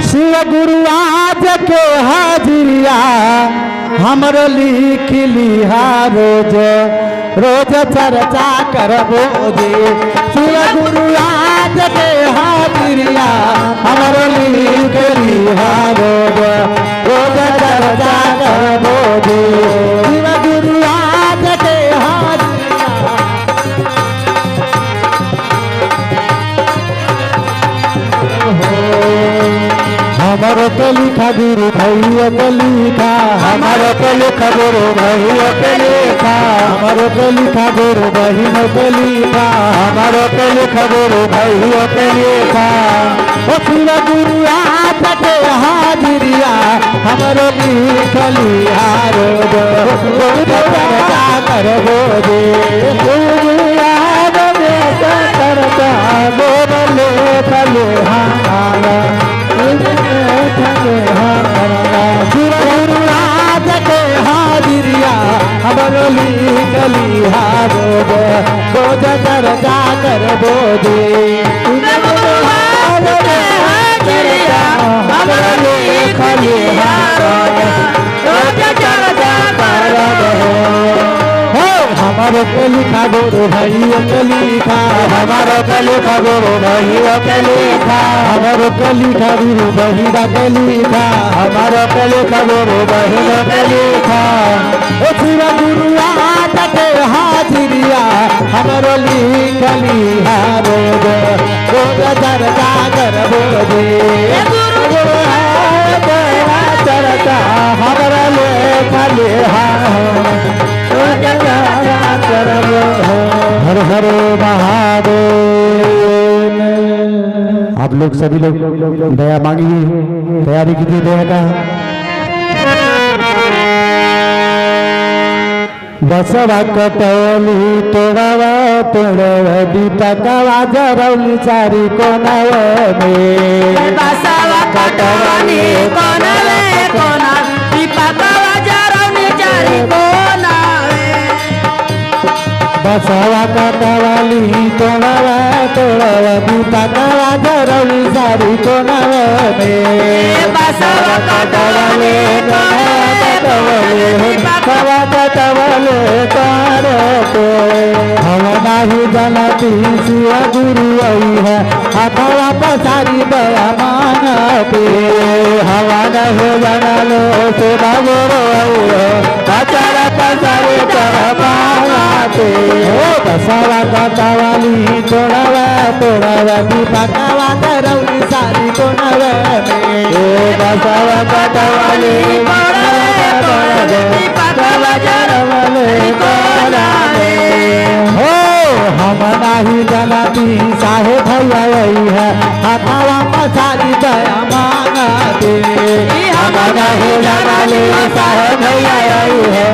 शिव गुरु आज के हाजिरिया हमरो लिख लिहा रोज रोज चर्चा करबो जी। शिव गुरु आज के हाजिरिया हमरो लिख लिहा रोज रोज चर्चा करबो जी। शिव गुरु आज के हाजिरिया हमारो के लिखा गुरु भैया के लिखा हमारो के लिखा गुरु भैया के लिखा हमारो के लिखा गुरु बहन के लिखा हमारो के लिखा गुरु भैया के लिखा। ओ शिव गुरु आज के हाजिरिया हमारो लिख लिहा रोज रोज चर्चा करबो जी। गुरु आज चर्चा बोले चले हमारा शिव गुरु आज के हाजिरिया हमरो लिख लिहा रोज रोज चर्चा करबो जी। शिव गुरु आज के हाजिरिया हमरो लिख लिहा रोज रोज चर्चा करबो। हमारो के लिखा गुरु भैया के लिखा हमारो के लिखा गुरु भैया के लिखा हमारो के लिखा गुरु बहिरा के लिखा हमारो के लिखा गुरु बहिरा के लिखा। ओ शिव गुरु आज के हाजिरिया हमारो लिख लिहा रोज रोज चर्चा करबो जी। गुरु आज चर्चा हमारा लिख लिहा हर हर महादेव। आप लोग सभी लोग दया मांगिए, तैयारी कीजिए दया का। बसवा कटौली तोड़वा तोड़वा दीपकवा जरौली चारी कोनवा में बसवा कटौली कोनवे कोना दीपकवा जरौली चारी कोना बसवा कटवाली तोड़वा तोड़वा दीपकवा जरौली चारी कोनवा में बसवा कटौली दीपकवा कटवले तारते हम नाही जनती शिव गुरु आई है अथवा पसारी दया मानते हवा नहीं जनलो शिव गुरु आई है अचर पसारी दया मानते। बसवा कटवाली तोड़वा तोड़वा दीपकवा जरौली सारी कोनवा में बसवा कटवाली हम नाही जनती साहे भैया आई है अथवा पसारी दया मांगते हम नहीं जनती साहे भैया आई है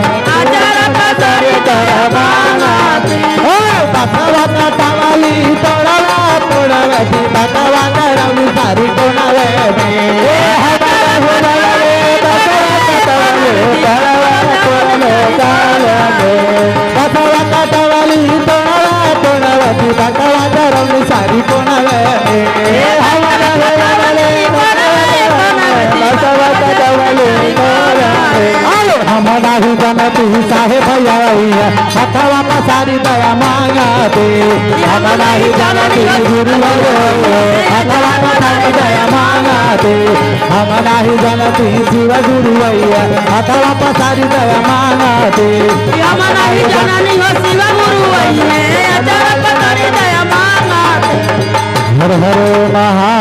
पसारी दया मांगते। बसवा कटवाली तोड़वा तोड़वा दीपकवा जरौली सारी कोनवा बसवा कटवाली तोड़वा तोड़वा दीपकवा जरौली सारी कोनवा बसवा कटवाली हम नाही जनती साहे भैया आई है अथवा पसारी दया मांगते हम नाही जनती गुरु अथवा पसारी दया मांगते हम नाही जनती शिव गुरु आई है अथवा पसारी दया मांगते हम नहीं जननी हो शिव गुरु आई है अचर पसारी दया मांगते। हर हर महा